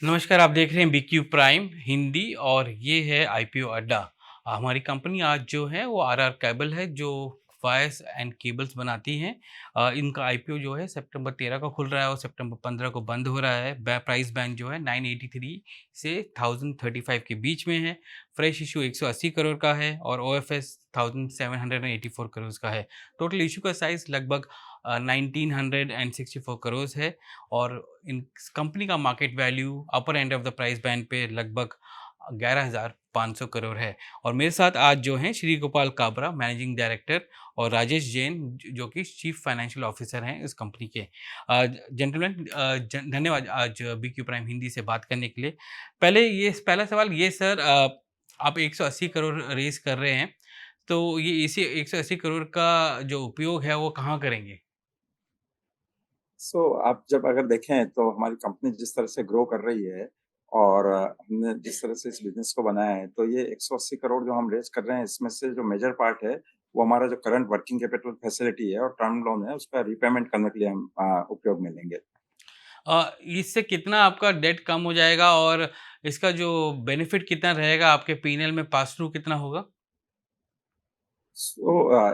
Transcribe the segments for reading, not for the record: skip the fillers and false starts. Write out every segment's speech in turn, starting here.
नमस्कार, आप देख रहे हैं बीक्यू प्राइम हिंदी और ये है आईपीओ अड्डा। हमारी कंपनी आज जो है वो आरआर केबल है जो वायर्स एंड केबल्स बनाती हैं। इनका आईपीओ जो है सितंबर 13 को खुल रहा है और सितंबर 15 को बंद हो रहा है। प्राइस बैंड जो है 983 से 1035 के बीच में है। फ्रेश इशू 180 करोड़ का है और ओएफएस 1784 करोड़ का है। टोटल इशू का साइज लगभग 1964 करोड़ है और इन कंपनी का market value upper end of the price band पे लगभग 11,500 करोड़ है। और मेरे साथ आज जो हैं श्री गोपाल काबरा, मैनेजिंग डायरेक्टर, और राजेश जैन जो कि चीफ फाइनेंशियल ऑफिसर हैं इस कंपनी के। जेंटलमैन, धन्यवाद आज बीक्यू प्राइम हिंदी से बात करने के लिए। पहला सवाल ये सर, आप 180 करोड़ रेज कर रहे हैं, तो ये इसी 180 करोड़ का जो उपयोग है वो कहाँ करेंगे? आप जब अगर देखें तो हमारी कंपनी जिस तरह से ग्रो कर रही है और हमने जिस तरह से इस बिजनेस को बनाया है, तो ये 180 करोड़ जो हम रेज कर रहे हैं, इसमें से जो मेजर पार्ट है वो हमारा जो करंट वर्किंग कैपिटल फैसिलिटी है और टर्म लोन है, उसका रीपेमेंट करने के लिए हम उपयोग में लेंगे। इससे कितना आपका डेट कम हो जाएगा और इसका जो बेनिफिट कितना रहेगा, आपके पीएनएल में पास थ्रू कितना होगा?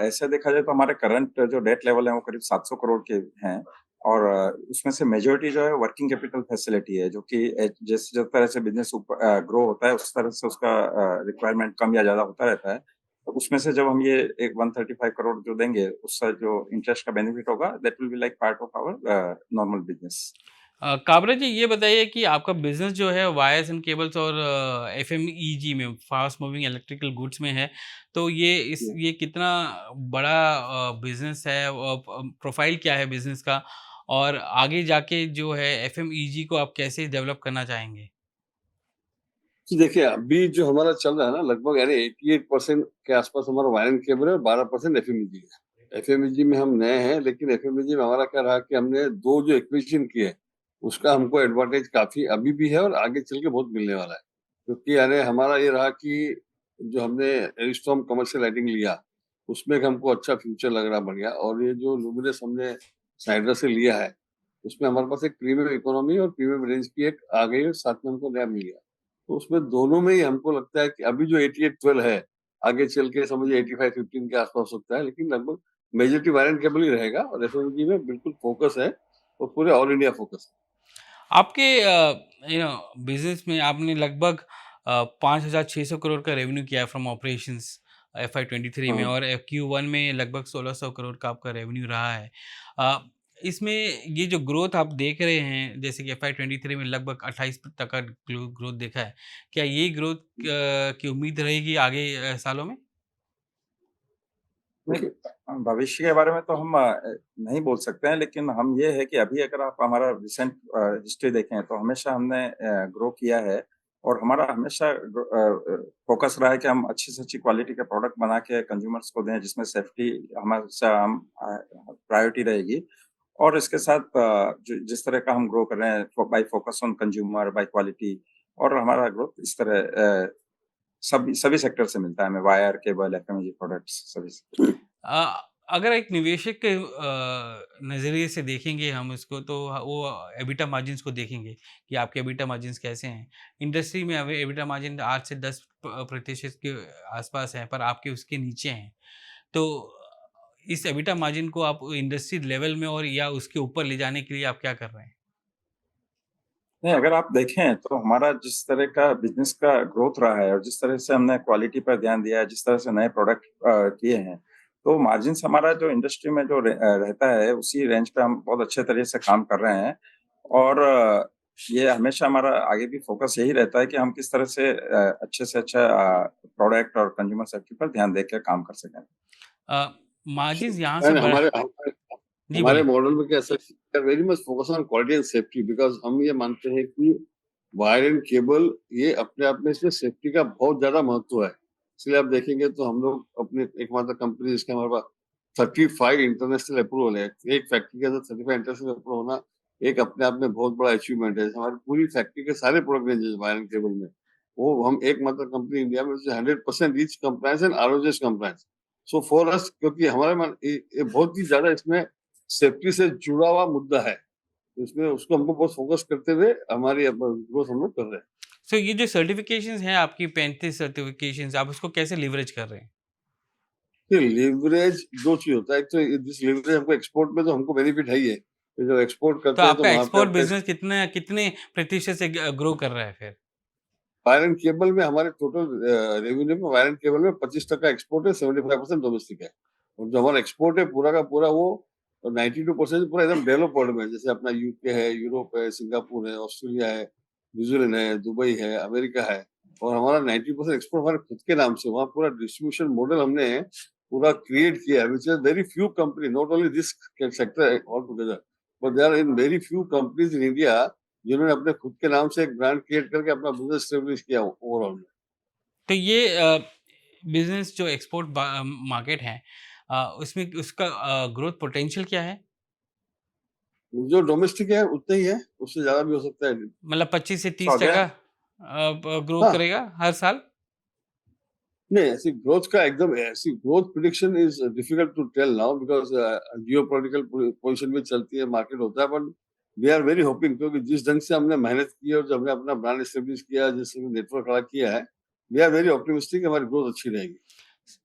ऐसे देखा जाए तो हमारे करंट जो डेट लेवल है वो करीब 700 करोड़ के हैं और उसमें से मेजॉरिटी जो है वर्किंग कैपिटल फैसिलिटी है, जो कि जिस तरह से बिजनेस ग्रो होता है उस तरह से उसका रिक्वायरमेंट कम या ज्यादा होता रहता है। तो उसमें से जब हम ये एक 135 करोड़ जो देंगे, उसका जो इंटरेस्ट का बेनिफिट होगा, that will be like part of our normal business. Kabra ji, ये बताइए कि आपका बिज़नेस जो है वायर्स एंड केबल्स और एफएमईजी में, फास्ट मूविंग इलेक्ट्रिकल गुड्स में है, तो ये कितना बड़ा बिज़नेस है और प्रोफ़ाइल क्या है बिज़नेस का? और आगे जाके जो है एफएमईजी को आप कैसे डेवलप करना चाहेंगे? जी देखिए, अभी जो हमारा चल रहा है ना, लगभग यानी 88% के आसपास हमारा वायर एंड केबल है और 12% एफएमईजी है। एफएमईजी में हम नए हैं, लेकिन एफएमईजी में हमारा क्या रहा कि हमने 2 जो एक्विजिशन किए, उसका हमको एडवांटेज काफ़ी अभी भी है और आगे चल के बहुत मिलने वाला है। क्योंकि यानी हमारा ये रहा कि जो हमने एरिस्टॉर्म कमर्शियल लाइटिंग लिया, उसमें एक हमको अच्छा फ्यूचर लग रहा बढ़िया, और ये जो लुमिनस हमने स्नाइडर से लिया है, उसमें हमारे पास एक प्रीमियम इकोनॉमी और प्रीमियम रेंज की एक आ गई है, साथ में हमको नया मिल गया। तो उसमें दोनों में ही हमको लगता है कि अभी जो 88-12 है, आगे चल के समझिए 85-15 के आसपास हो सकता है, लेकिन लगभग मेजॉरिटी वायर एंड केबल ही रहेगा और एफएमजी में बिल्कुल फोकस है और पूरे ऑल इंडिया फोकस है। आपके बिज़नेस में आपने लगभग 5,600 करोड़ का रेवेन्यू किया है फ्रॉम ऑपरेशंस एफआई 23 में, हाँ। और Q1 में लगभग 1,600 करोड़ का आपका रेवेन्यू रहा है। अ, इसमें ये जो ग्रोथ आप देख रहे हैं, जैसे कि एफआई 23 में लगभग 28 तक का ग्रोथ देखा है, क्या यही ग्रोथ की उम्मीद रहेगी आगे सालों में? नहीं, भविष्य के बारे में तो हम नहीं बोल सकते हैं, लेकिन हम ये है कि अभी अगर आप हमारा रिसेंट हिस्ट्री देखें तो हमेशा हमने ग्रो किया है और हमारा हमेशा फोकस रहा है कि हम अच्छी से अच्छी क्वालिटी का प्रोडक्ट बना के कंज्यूमर्स को दें, जिसमें सेफ्टी हमेशा हम प्रायोरिटी रहेगी। और इसके साथ जिस तरह का हम ग्रो कर रहे हैं by focus on consumer, by quality, और हमारा ग्रोथ इस तरह सभी सभी सेक्टर से मिलता है हमें, वायर, केबल, एफएमजी प्रोडक्ट्स सभी से। अगर एक निवेशक के नज़रिए से देखेंगे हम इसको, तो वो एबिटा मार्जिन्स को देखेंगे कि आपके एबिटा मार्जिन्स कैसे हैं। इंडस्ट्री में अभी एबिटा मार्जिन 8 से 10% के आसपास है, पर आपके उसके नीचे हैं। तो इस एबिटा मार्जिन को आप इंडस्ट्री लेवल में और या उसके ऊपर ले जाने के लिए आप क्या कर रहे हैं? नहीं, अगर आप देखें तो हमारा जिस तरह का बिज़नेस का ग्रोथ रहा है और जिस तरह से हमने क्वालिटी पर ध्यान दिया है, जिस तरह से नए प्रोडक्ट किए हैं, तो मार्जिन्स हमारा जो इंडस्ट्री में जो रहता है, उसी रेंज पे हम बहुत अच्छे तरीके से काम कर रहे हैं। और ये हमेशा हमारा आगे भी फ़ोकस यही रहता है कि हम किस तरह से अच्छे से अच्छा प्रोडक्ट और कंज्यूमर सेफ्टी पर ध्यान देके काम कर सकें। मार्जिन्स यहाँ से एंड बढ़ा। हमारे जी, हमारे बोलिए। मॉडल में क्या है, very much focus on quality and safety, because हम ये मानते हैं कि वायर एंड केबल ये अपने आप में इसमें सेफ्टी का बहुत ज़्यादा महत्व है। इसलिए आप देखेंगे तो हम लोग अपने एकमात्र कंपनी जिसके हमारे पास 35 इंटरनेशनल अप्रूवल है। एक फैक्ट्री के अंदर 35 इंटरनेशनल अप्रूवल होना एक अपने आप में बहुत बड़ा अचीवमेंट है। हमारी पूरी फैक्ट्री के सारे product ranges wire and cable में, वो हम एकमात्र कंपनी इंडिया में 100% reach compliance and RoHS compliance. So for us, क्योंकि हमारे मन ये बहुत ही ज़्यादा इसमें सेफ्टी से जुड़ा हुआ मुद्दा है। इसमें उसको हमको बहुत फोकस करते हुए हमारी ग्रोथ हम लोग कर रहे हैं। सो ये जो सर्टिफिकेशंस हैं आपकी 35 सर्टिफिकेशंस, आप उसको कैसे लिवरेज कर रहे हैं? लिवरेज दो चीज होता है, एक तो जिस लिवरेज हमको एक्सपोर्ट में तो हमको बेनिफिट है ही है, तो जब एक्सपोर्ट तो करते हैं तो आपका वहां पे एक्सपोर्ट आपका बिजनेस कितने कितने प्रतिशत से ग्रो कर रहा है फिर? वायर एंड केबल में हमारे टोटल रेवेन्यू में वायर एंड केबल में 25% एक्सपोर्ट है, 75% डोमेस्टिक है। और जो हमारा एक्सपोर्ट है पूरा का पूरा वो 92% पूरा एकदम डेवलप वर्ल्ड में, जैसे अपना यूके है, यूरोप है, सिंगापुर है, ऑस्ट्रेलिया है, न्यूजीलैंड है, दुबई है, अमेरिका है। और हमारा 90% एक्सपोर्ट हमारे खुद के नाम से, वहाँ पूरा डिस्ट्रीब्यूशन मॉडल हमने पूरा क्रिएट किया है, which is very few company, not only this sector all together, but there are in very few companies in India जिन्होंने अपने खुद के नाम से एक ब्रांड क्रिएट करके अपना बिजनेस स्टेब्लिश किया ओवरऑल में। तो ये बिजनेस जो एक्सपोर्ट मार्केट है, उसमें उसका ग्रोथ पोटेंशियल क्या है? जो डोमेस्टिक है उतना ही है, उससे ज्यादा भी हो सकता है। मतलब 25 से So 30 again, टका ग्रो हाँ, करेगा हर साल? नहीं, ऐसी ग्रोथ का एकदम ऐसी growth prediction is difficult to tell now, because geopolitical position में चलती है, मार्केट होता है, but we are very hoping, क्योंकि जिस ढंग से हमने मेहनत की है और जो हमने अपना ब्रांड एस्टेब्लिश किया, जिस नेटवर्क खड़ा किया है, वी आर वेरी ऑप्टिमिस्टिक, हमारी ग्रोथ अच्छी रहेगी।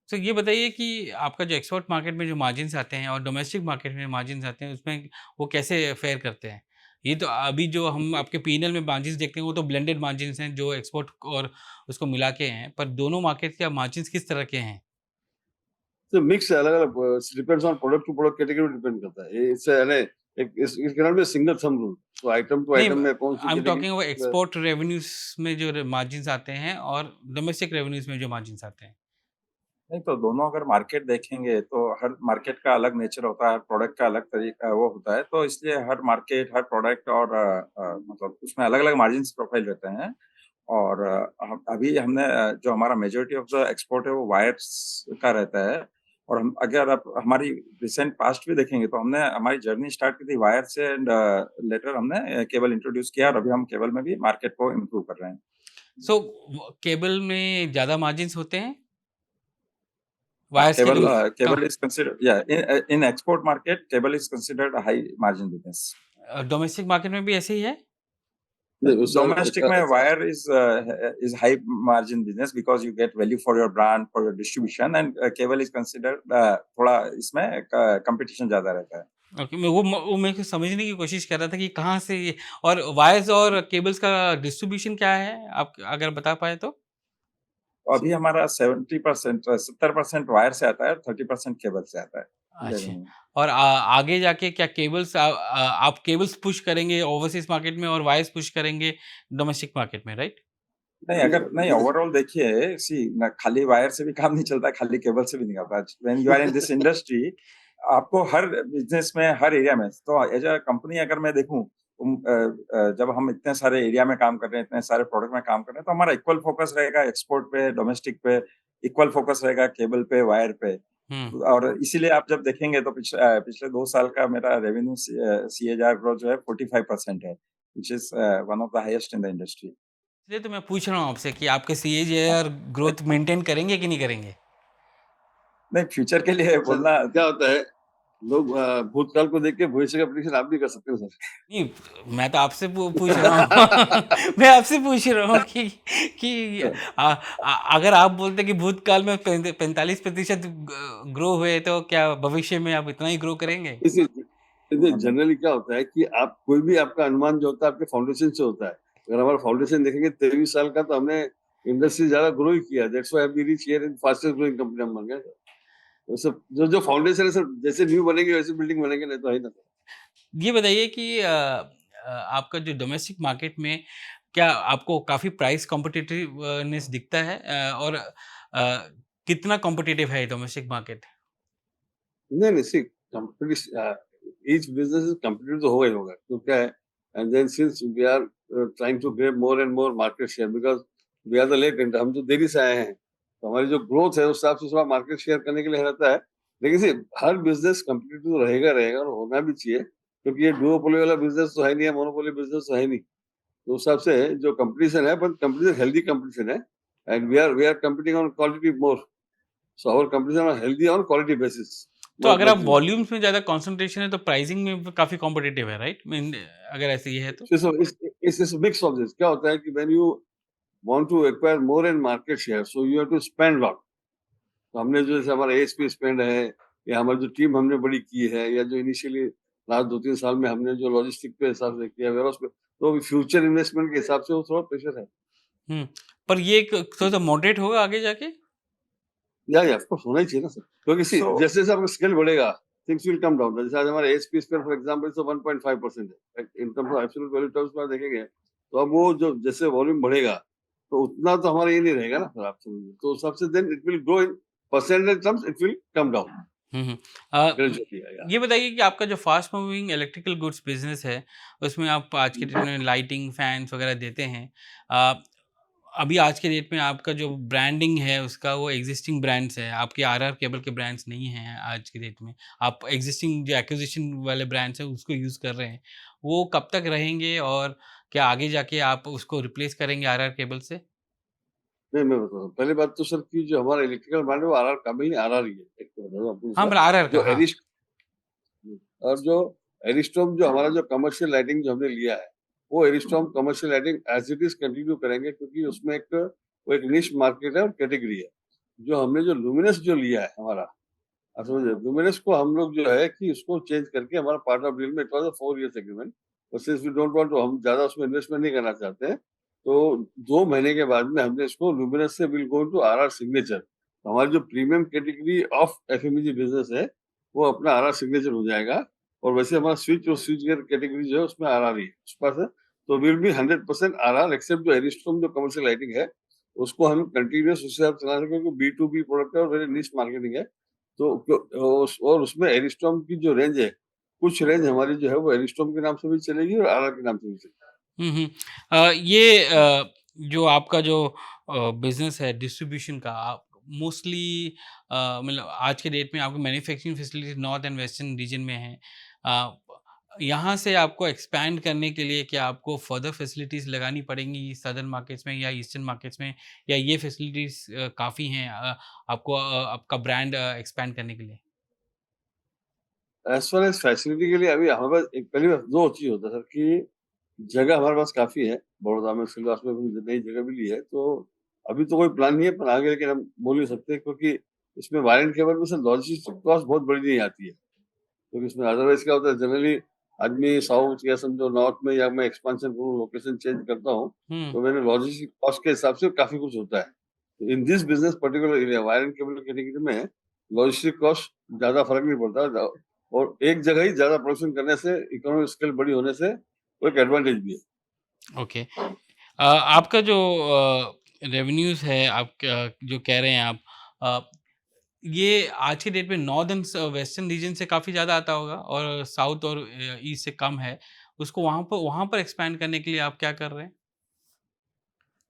तो ये बताइए कि आपका जो एक्सपोर्ट मार्केट में जो मार्जिन्स आते हैं और डोमेस्टिक मार्केट में मार्जिन्स आते हैं, उसमें वो कैसे फेयर करते हैं? ये तो अभी जो हम आपके पीएनएल में मार्जिन्स देखते हैं वो तो ब्लेंडेड मार्जिन्स हैं जो एक्सपोर्ट और उसको मिला के हैं, पर दोनों मार्केट के मार्जिन्स किस तरह के हैं? तो मिक्स है, अलग अलग, depends on product to product category depend करता है, इससे यानी एक इस can not be single some rule, तो आइटम टू नहीं, आइटम में कौन सी item category. Talking about export revenues में जो मार्जिन्स आते हैं और डोमेस्टिक रेवेन्यूज़ में जो मार्जिन्स आते हैं। नहीं तो दोनों अगर मार्केट देखेंगे तो हर मार्केट का अलग नेचर होता है, हर प्रोडक्ट का अलग तरीका वो होता है, तो इसलिए हर मार्केट, हर प्रोडक्ट और मतलब उसमें अलग-अलग मार्जिन्स प्रोफाइल रहते हैं। और हम अभी हमने जो हमारा मेजॉरिटी ऑफ द एक्सपोर्ट है वो वायर्स का रहता है। और हम अगर आप हमारी रिसेंट पास्ट भी देखेंगे तो हमने हमारी जर्नी स्टार्ट की थी वायर से एंड लेटर हमने केबल इंट्रोड्यूस किया और अभी हम केबल में भी मार्केट को इम्प्रूव कर रहे हैं। सो केबल में ज़्यादा मार्जिन्स होते हैं? हाँ, वायर्स के cable is considered in export market cable is considered a high margin business. Domestic market में भी ऐसे ही है? नहीं उसका डोमेस्टिक में wire is high margin business because you get value for your brand, for your distribution and cable is considered थोड़ा इसमें competition ज़्यादा रहता है। ओके, वो मैं को समझने की कोशिश कर रहा था कि कहाँ से ये और वायर्स और केबल्स का डिस्ट्रीब्यूशन क्या है? आप अगर बता पाएँ तो? तो अभी हमारा 70% 70% वायर से आता है, 30% केबल से आता है अच्छा। रेवेन्यू। और आगे जाके क्या केबल्स आप केबल्स पुश करेंगे ओवरसीज़ मार्केट में और वायर्स पुश करेंगे डोमेस्टिक मार्केट में, राइट? नहीं, अगर नहीं ओवरऑल देखिए सी न खाली वायर से भी काम नहीं चलता, खाली केबल से भी नहीं चलता। When you are in this industry आपको हर बिज़नेस में, हर एरिया में तो एज़ अ कंपनी अगर मैं देखूँ जब हम इतने सारे एरिया में काम कर रहे हैं, इतने सारे प्रोडक्ट में काम कर रहे हैं, तो हमारा इक्वल फोकस रहेगा एक्सपोर्ट पे, डोमेस्टिक पे, इक्वल फोकस रहेगा केबल पे, वायर पे। हुँ। और इसीलिए आप जब देखेंगे तो पिछले 2 साल का मेरा रेवेन्यू सीएजीआर ग्रोथ जो है 45% है, which is one of the highest in the industry. इसलिए तो मैं पूछ रहा हूँ आपसे कि आपके सीएजीआर ग्रोथ मेंटेन करेंगे कि नहीं करेंगे? नहीं, फ्यूचर के लिए सर बोलना क्या होता है, लोग भूतकाल को देख के भविष्य का प्रेडिक्शन आप भी कर सकते हो सर। नहीं, मैं तो आपसे पूछ रहा हूँ मैं आपसे पूछ रहा हूँ कि अगर आप बोलते कि भूतकाल में 45% ग्रो हुए तो क्या भविष्य में आप इतना ही ग्रो करेंगे? इसी जनरली क्या होता है कि आप कोई भी आपका अनुमान जो होता है आपके फाउंडेशन से होता है। अगर हमारा फाउंडेशन देखेंगे 23 साल का, तो हमने इंडस्ट्री ज्यादा ग्रो ही किया, that's why we reach here in fastest growing company हम बन गए। तो सब जो जो फाउंडेशन है सर, जैसे न्यू बनेंगे वैसे बिल्डिंग बनेंगे, नहीं तो है ना। ये बताइए कि आपका जो डोमेस्टिक मार्केट में क्या आपको काफ़ी प्राइस कॉम्पिटिटिवनेस दिखता है और कितना कॉम्पिटिटिव है डोमेस्टिक मार्केट? नहीं नहीं see competition, each business is competitive तो होगा ही होगा, तो क्या है, and then since we are trying to grab more and more market share, because we are the late enter, हम तो देरी से आए हैं, तो हमारी जो ग्रोथ है उस हिसाब से थोड़ा मार्केट शेयर करने के लिए रहता है। लेकिन सी हर बिजनेस कंपटीटिव तो रहेगा रहेगा और होना भी चाहिए, क्योंकि ये डुओपोली वाला बिजनेस तो है नहीं है, मोनोपोली बिजनेस तो है नहीं। तो उस हिसाब से जो कंपटीशन है, बट कंपटीशन हेल्दी कंपटीशन है, and we are competing on quality more, so our competition are healthy on quality basis. तो अगर आप मैक्सिमम। वॉल्यूम्स में ज़्यादा कंसंट्रेशन है तो प्राइसिंग में काफ़ी कॉम्पिटिटिव है, राइट? मीन अगर ऐसे ये है तो? It's mix of this. क्या होता है कि when you want to acquire more in market share, so you have to spend lot. तो हमने जो जैसे हमारा एएसपी स्पेंड है, या हमारी जो टीम हमने बड़ी की है, या जो इनिशियली लास्ट 2-3 साल में हमने जो लॉजिस्टिक के हिसाब से किया, वेयरहाउस में, तो अभी फ्यूचर इन्वेस्टमेंट के हिसाब से वो थोड़ा प्रेशर है। हुँ, पर ये एक थोड़ा-सा मॉडरेट होगा आगे जाके? या ऑफ कोर्स होना ही चाहिए ना सर, क्योंकि सी So, जैसे-जैसे आपका स्केल बढ़ेगा, थिंग्स विल कम डाउन। जैसे आज हमारा एएसपी स्पेंड फॉर एग्जांपल तो 1.5% है। In terms of absolute value terms में आप देखेंगे, तो अब वो जो जैसे वॉल्यूम बढ़ेगा, तो उतना तो हमारा ये नहीं रहेगा ना सर, आप समझिए। तो उस हिसाब से then it will grow in percentage terms, it will come down hmm, hmm. Uh, gradually. या ये बताइए कि आपका जो fast moving electrical goods business है, उसमें आप आज के डेट में लाइटिंग, फैन्स वग़ैरह देते हैं। अ, अभी आज के डेट में आपका जो ब्रांडिंग है उसका वो एक्जिस्टिंग ब्रांड्स है, आपके आरआर केबल के ब्रांड्स नहीं हैं आज की डेट में। आप एक्जिस्टिंग जो एक्विजिशन वाले ब्रांड्स हैं उसको यूज़ कर रहे हैं। वो कब तक रहेंगे और क्या आगे जाके आप उसको रिप्लेस करेंगे आरआर केबल से? नहीं, मैं बताता हूँ। पहली बात तो सर कि जो हमारा इलेक्ट्रिकल ब्रांड है वो आरआर का ही आरआर ही है। एक तो बता दूँ आपको हाँ, दूसरा, मतलब आरआर का, जो हाँ। और जो एरिस्टॉम जो हमारा जो कमर्शियल लाइटिंग जो हमने लिया है, वो Aristom commercial lighting as it is continue करेंगे, क्योंकि उसमें एक वो एक निश मार्केट है और कैटेगरी है। जो हमने जो लुमिनस जो लिया है हमारा, आप समझे, लुमिनस को हम लोग जो है कि उसको चेंज करके हमारा पार्ट ऑफ डील में it was a 4 years agreement, और since we don't want to, हम ज्यादा उसमें इन्वेस्टमेंट नहीं करना चाहते हैं, तो 2 महीने के बाद में हमने इसको लुमिनस से will go to RR signature. हमारी जो premium category of FMEG business है, वो अपना आरआर सिग्नेचर हो जाएगा। और वैसे हमारा स्विच और स्विच गियर कैटेगरी जो है उसमें आरआर ही है उस पास है। तो विल बी 100% आरआर, एक्सेप्ट जो एरिस्टोम जो कमर्शियल लाइटिंग है, उसको हम कंटिन्यूअस उस हिसाब से चला रहे हैं, क्योंकि बी टू बी प्रोडक्ट है और वेरी निश मार्केटिंग है। तो और उसमें एरिस्टॉम की जो रेंज है, कुछ रेंज हमारी जो है वो एरिस्टॉम के नाम से भी चलेगी और आरआर के नाम से भी चलेगी। हुँ, हुँ। ये जो आपका जो बिज़नेस है डिस्ट्रीब्यूशन का, आप मोस्टली मतलब आज के डेट में आपकी manufacturing facilities north and western region में हैं। अ, यहाँ से आपको एक्सपैंड करने के लिए क्या आपको फर्दर फैसिलिटीज़ लगानी पड़ेंगी सदर्न मार्केट्स में या ईस्टर्न मार्केट्स में, या ये फैसिलिटीज़ काफ़ी हैं आपको आपका ब्रांड एक्सपैंड करने के लिए? एज़ फार एज़ फैसिलिटी के लिए अभी हमारे पास एक पहली बात 2 चीज़ होता है सर कि जगह हमारे पास काफ़ी है। बड़ौदा में, सिलवास में भी नई जगह भी ली है, तो अभी तो कोई प्लान नहीं है, पर आगे लेकिन हम बोल नहीं सकते, क्योंकि इसमें वायर एंड केबल में सर लॉजिस्टिक कॉस्ट बहुत बड़ी नहीं आती है। क्योंकि इसमें अदरवाइज़ क्या होता है, जनरली आदमी साउथ या समझो नॉर्थ में, या मैं एक्सपेंशन करूँ, लोकेशन चेंज करता हूँ, हुँ। तो मेरे लॉजिस्टिक कॉस्ट के हिसाब से काफ़ी कुछ होता है। तो in this business particular area wire and cable category में लॉजिस्टिक कॉस्ट ज़्यादा फ़र्क नहीं पड़ता, और एक जगह ही ज़्यादा प्रोडक्शन करने से, इकोनॉमिक स्केल बड़ी होने से, वो एक एडवांटेज भी है। ओके। आपका जो रेवेन्यूज़ है, आप जो कह रहे हैं आप, अ, ये आज की डेट में नॉर्दर्न वेस्टर्न रीजन से काफ़ी ज़्यादा आता होगा और साउथ और ईस्ट से कम है। उसको वहाँ पर एक्सपैंड करने के लिए आप क्या कर रहे हैं?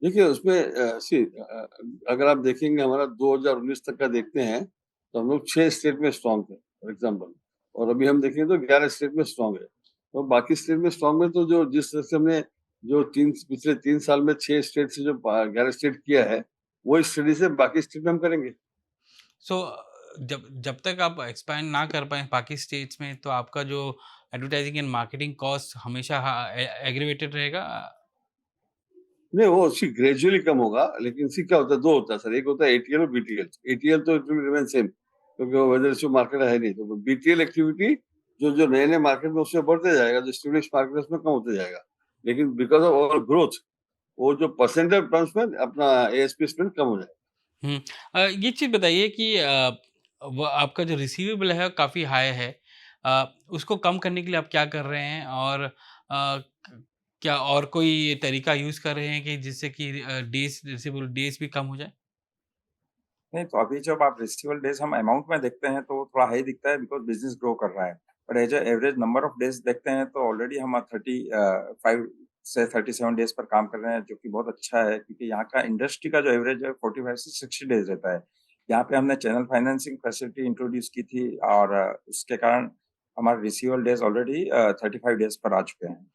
देखिए उसमें अगर आप देखेंगे हमारा 2019 तक का देखते हैं, तो हम लोग 6 स्टेट में स्ट्रॉन्ग थे फॉर एग्जांपल, और अभी हम देखें तो 11 स्टेट में स्ट्रॉन्ग है। तो बाकी स्टेट में स्ट्रॉन्ग में तो जो जिस तरह से हमने जो 3 पिछले 3 साल में 6 स्टेट से जो 11 स्टेट किया है, वो स्टडी से बाकी स्टेट में हम करेंगे। सो जब जब तक आप एक्सपैंड ना कर पाएँ बाकी स्टेट्स में, तो आपका जो एडवर्टाइजिंग एंड मार्केटिंग कॉस्ट हमेशा एग्रीवेटेड रहेगा? नहीं, वो ग्रेजुअली कम होगा, लेकिन क्या होता है, 2 होता है सर, एक होता है एटीएल और बीटीएल। एटीएल तो इट विल रिमेन सेम, क्योंकि वो वेदर इश्यू मार्केट है नहीं, तो बीटीएल एक्टिविटी जो नए-नए मार्केट में उसमें बढ़ते जाएगा, जो एस्टेब्लिश्ड मार्केट है उसमें कम होते जाएगा। लेकिन बिकॉज़ ऑफ आवर ग्रोथ, वो जो परसेंटेज टर्म्स में अपना एएसपी स्पेंड कम हो जाएगा। हुँ। ये चीज़ बताइए कि वो आपका जो रिसीवेबल है काफ़ी हाई है। उसको कम करने के लिए आप क्या कर रहे हैं? और क क्या और कोई तरीका यूज़ कर रहे हैं कि जिससे कि डेज़ रिसीवेबल डेज़ भी कम हो जाए? नहीं, तो अभी जब आप रिसीवेबल डेज़ हम अमाउंट में देखते हैं तो वो थोड़ा हाई दिखता है बिकॉज़ बिज़नेस ग्रो कर रहा है। But as a average number of days देखते हैं तो ऑलरेडी हम 5 से 37 डेज़ पर काम कर रहे हैं, जो कि बहुत अच्छा है, क्योंकि यहाँ का इंडस्ट्री का जो एवरेज है 45 से 60 डेज़ रहता है। यहाँ पे हमने चैनल फाइनेंसिंग फैसिलिटी इंट्रोड्यूस की थी और उसके कारण हमारे रिसीवेबल डेज़ ऑलरेडी 35 डेज़ पर आ चुके हैं।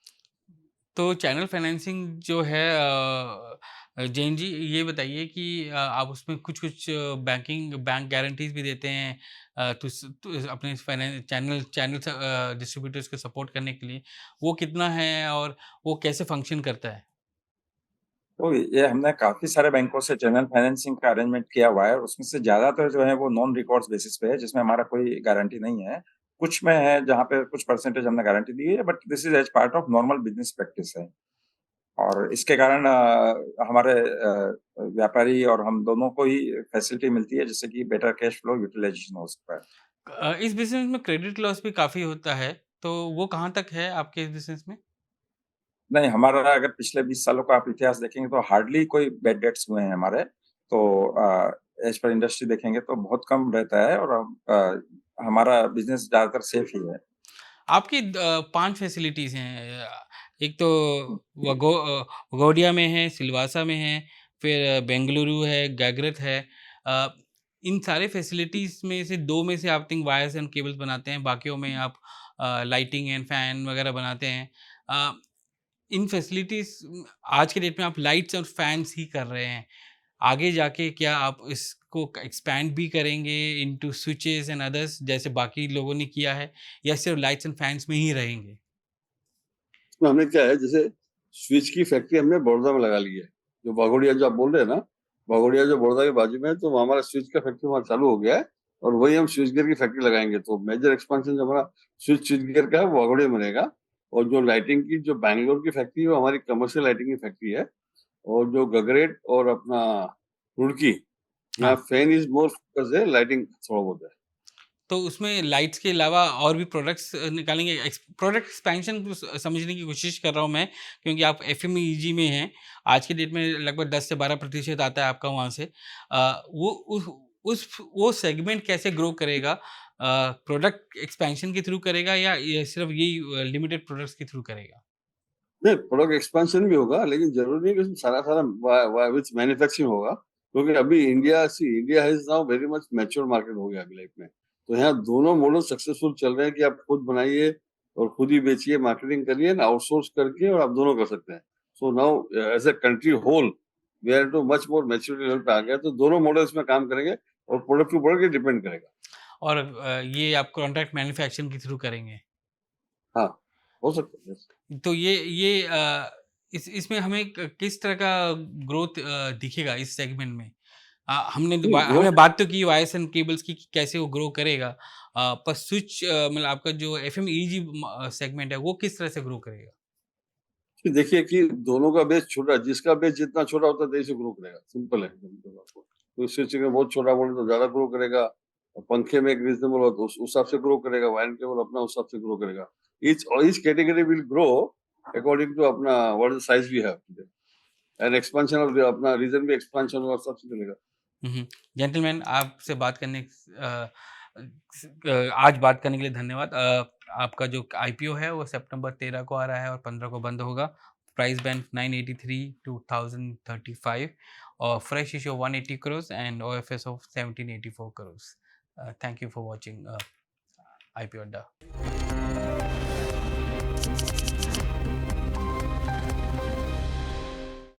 तो चैनल फाइनेंसिंग जो है जैन जी, ये बताइए कि आप उसमें कुछ-कुछ बैंक गारंटीज़ भी देते हैं अपने चैनल डिस्ट्रीब्यूटर्स को सपोर्ट करने के लिए। वो कितना है और वो कैसे फंक्शन करता है? तो ये हमने काफ़ी सारे बैंकों से चैनल फाइनेंसिंग का अरेंजमेंट किया हुआ है और उसमें से ज़्यादातर जो है वो नॉन रिकॉर्स बेसिस पे है, जिसमें हमारा कोई गारंटी नहीं है। कुछ में है जहाँ पे कुछ परसेंटेज हमने गारंटी दी है, but this is as part of normal business practice है। और इसके कारण हमारे व्यापारी और हम दोनों को ही फैसिलिटी मिलती है, जिससे कि बेटर कैश फ्लो यूटिलाइज़ेशन हो सकता है। इस बिज़नेस में क्रेडिट लॉस भी काफ़ी होता है, तो वो कहाँ तक है आपके इस बिज़नेस में? नहीं, हमारा अगर पिछले 20 सालों का आप इतिहास देखेंगे तो हार्डली कोई बैड डेट्स हुए हैं हमारे। तो एज़ पर इंडस्ट्री देखेंगे तो बहुत कम रहता है और हमारा बिज़नेस ज़्यादातर सेफ ही है। आपकी 5 फैसिलिटीज़ हैं। एक तो वघोडिया में है, सिलवासा में है, फिर बेंगलुरु है, गागरत है। अ, इन सारे फैसिलिटीज़ में से 2 में से आप थिंक वायर्स एंड केबल्स बनाते हैं, बाकियों में आप लाइटिंग एंड फैन वगैरह बनाते हैं। अ, इन फैसिलिटीज़ आज के डेट में आप लाइट्स और फैन्स ही कर रहे हैं। आगे जाके क्या आप इसको एक्सपैंड भी करेंगे इनटू स्विचेस एंड अदर्स जैसे बाकी लोगों ने किया है, या सिर्फ लाइट्स एंड फैन्स में ही रहेंगे? इसमें हमने क्या है, जैसे स्विच की फैक्ट्री हमने बड़ौदा में लगा ली है। जो वाघोडिया जो आप बोल रहे हैं ना, वाघोडिया जो बड़ौदा के बाजू में है, तो हमारा स्विच का फैक्ट्री वहाँ चालू हो गया है और वही हम स्विच गियर की फैक्ट्री लगाएंगे। तो मेजर एक्सपेंशन जो हमारा स्विच गियर का है वो वाघोडिया में रहेगा। और जो लाइटिंग की जो बैंगलोर की फैक्ट्री है वो हमारी कमर्शियल लाइटिंग की फैक्ट्री है। और जो गगरेट और अपना रुड़की, यहाँ हाँ, फैन इज मोर फोकस है, लाइटिंग थोड़ा बहुत है। तो उसमें लाइट्स के अलावा और भी प्रोडक्ट्स निकालेंगे। प्रोडक्ट एक्सपेंशन को समझने की कोशिश कर रहा हूँ मैं, क्योंकि आप एफएमईजी में हैं। आज की डेट में लगभग 10 से 12% आता है आपका वहाँ से। वो वो सेगमेंट कैसे ग्रो करेगा? प्रोडक्ट एक्सपेंशन के थ्रू करेगा या ये सिर्फ यही लिमिटेड प्रोडक्ट्स के थ्रू करेगा? नहीं, प्रोडक्ट एक्सपेंशन भी होगा, लेकिन जरूरी नहीं कि उसमें सारा विथ मैन्युफैक्चरिंग होगा, क्योंकि अभी India is now very much mature market हो गया अभी लाइफ में। तो यहाँ दोनों मॉडल सक्सेसफुल चल रहे हैं कि आप खुद बनाइए और खुद ही बेचिए, मार्केटिंग करिए ना, आउटसोर्स करके, और आप दोनों कर सकते हैं। So now as a country whole we are too much more maturity level पे आ गया, तो दोनों मॉडल इसमें काम करेंगे और प्रोडक्ट के ऊपर डिपेंड करेगा। और ये आप कॉन्ट्रैक्ट मैन्युफैक्चरिंग के थ्रू करेंगे? हाँ, हो सकता है। Yes। तो ये इसमें हमें किस तरह का ग्रोथ दिखेगा इस सेगमेंट में? नहीं, हमने ग्रोथ बात तो की वायर्स एंड केबल्स की कि कैसे वो ग्रो करेगा। पर स्विच मतलब आपका जो एफएमईजी सेगमेंट है वो किस तरह से ग्रो करेगा? कि देखिए कि दोनों का बेस छोटा है, जिसका बेस जितना छोटा होता है तेजी से ग्रो करेगा, सिंपल है एकदम आपको। तो स्विच अगर बहुत छोटा बोले तो ज्यादा ग्रो करेगा, और पंखे में एक रीजनेबल हो तो उस हिसाब से ग्रो करेगा, वायर केबल अपना उस हिसाब से ग्रो करेगा। Each category will grow according to अपना what is size we have and expansion of अपना रीजन भी एक्सपेंशन होगा, सब से चलेगा। जेंटलमैन, आपसे बात करने आज बात करने के लिए धन्यवाद। आपका जो आईपीओ है वो सितंबर 13 को आ रहा है और 15 को बंद होगा। प्राइस बैंड 983 टू 1035 और fresh issue 180 crore and OFS of 1784 crore. Thank you for watching IPO अड्डा।